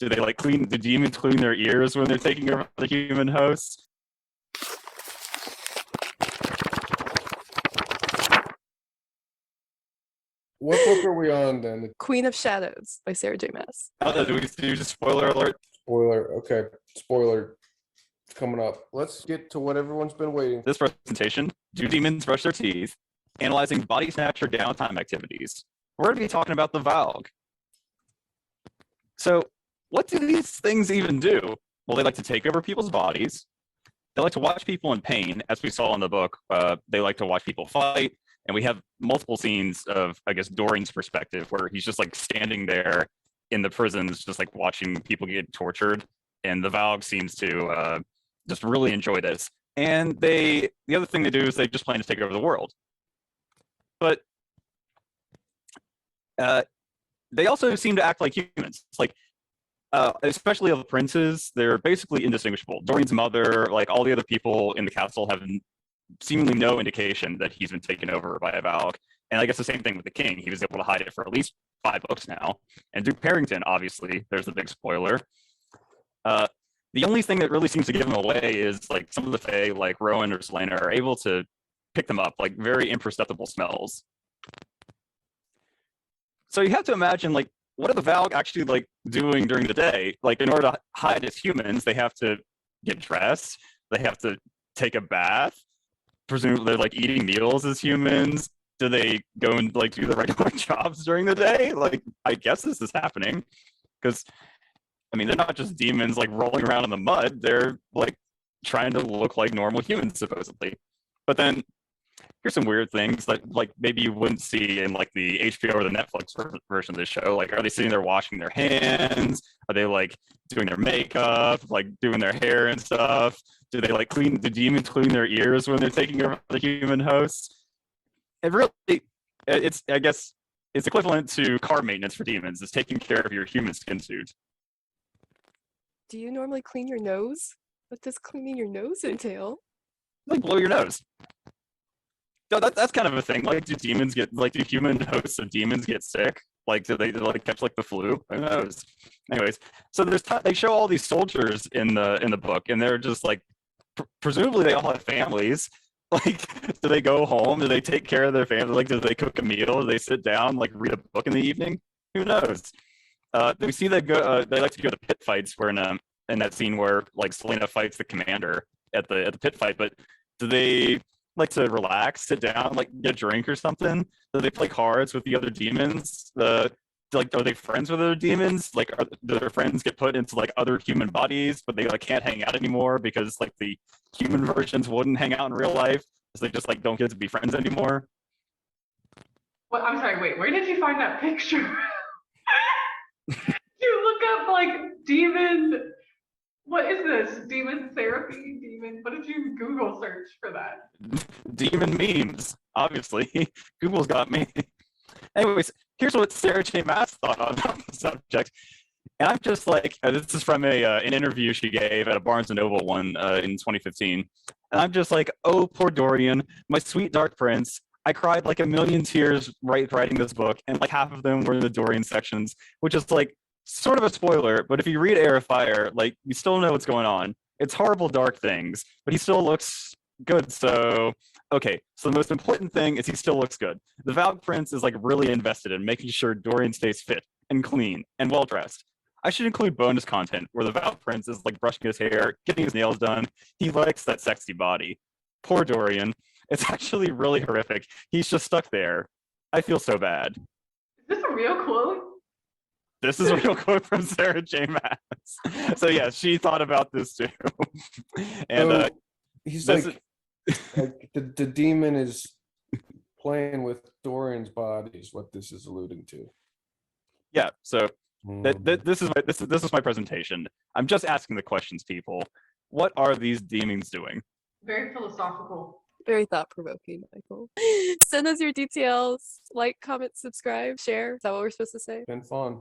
Do they like clean? Do demons clean their ears when they're taking over the human host? What book are we on then? Queen of Shadows by Sarah J. Maas. Oh, do we do just spoiler alert? Spoiler. Okay, spoiler. It's coming up. Let's get to what everyone's been waiting. This presentation, do demons brush their teeth? Analyzing body snatcher downtime activities. We're going to be talking about the Valg. So what do these things even do? Well, they like to take over people's bodies. They like to watch people in pain, as we saw in the book. They like to watch people fight. And we have multiple scenes of, I guess, Dorian's perspective, where he's just like standing there in the prisons, just like watching people get tortured. And the Valg seems to just really enjoy this. And the other thing they do is they just plan to take over the world. But they also seem to act like humans. It's like, especially the princes, they're basically indistinguishable. Dorian's mother, like all the other people in the castle, have seemingly no indication that he's been taken over by a Valg. And I guess the same thing with the king. He was able to hide it for at least 5 books now. And Duke Parrington, obviously, there's the big spoiler. The only thing that really seems to give him away is like some of the Fae, like Rowan or Selena, are able to pick them up, like very imperceptible smells. So you have to imagine, like, what are the Valg actually like doing during the day? Like, in order to hide as humans, they have to get dressed, they have to take a bath. Presumably they're like eating meals as humans. Do they go and like do the regular jobs during the day? Like, I guess this is happening, because I mean, they're not just demons like rolling around in the mud. They're like trying to look like normal humans, supposedly. But then here's some weird things like maybe you wouldn't see in like the HBO or the Netflix version of this show. Like, are they sitting there washing their hands? Are they like doing their makeup, like doing their hair and stuff? Do they like clean? Do demons clean their ears when they're taking over the human host? It really, I guess it's equivalent to car maintenance for demons. It's taking care of your human skin suit. Do you normally clean your nose? What does cleaning your nose entail? Like, blow your nose. No, that's kind of a thing. Like, do human hosts of demons get sick? Like, do they like catch like the flu? Who knows? Anyways, so they show all these soldiers in the book, and they're just like, presumably they all have families. Like, do they go home? Do they take care of their family? Like, do they cook a meal? Do they sit down, like, read a book in the evening? Who knows? We see they go. They like to go to pit fights, where in that scene where like Selena fights the commander at the pit fight. But do they like to relax, sit down, like get a drink or something? Do they play cards with the other demons? Like, are they friends with other demons? Like, do their friends get put into like other human bodies, but they like can't hang out anymore because like the human versions wouldn't hang out in real life, so they just like don't get to be friends anymore? Well, I'm sorry, wait, where did you find that picture? You look up like demon, what is this? Demon therapy? Demon, what did you Google search for that? Demon memes, obviously. Google's got me. Anyways, here's what Sarah J. Maas thought about the subject. And I'm just like, this is from an interview she gave at a Barnes & Noble one in 2015. And I'm just like, oh, poor Dorian, my sweet dark prince. I cried like a million tears writing this book, and like half of them were in the Dorian sections, which is like sort of a spoiler, but if you read Air of Fire, like you still know what's going on. It's horrible, dark things, but he still looks good. So, okay, so the most important thing is he still looks good. The Valg Prince is like really invested in making sure Dorian stays fit and clean and well dressed. I should include bonus content where the Valg Prince is like brushing his hair, getting his nails done. He likes that sexy body. Poor Dorian. It's actually really horrific. He's just stuck there. I feel so bad. Is this a real quote? This is a real quote from Sarah J. Maas. So yeah, she thought about this too. And so he's like the demon is playing with Dorian's body is what this is alluding to. Yeah, so this is my presentation. I'm just asking the questions, people. What are these demons doing? Very philosophical. Very thought-provoking, Michael. Send us your details. Like, comment, subscribe, share. Is that what we're supposed to say? Been fun.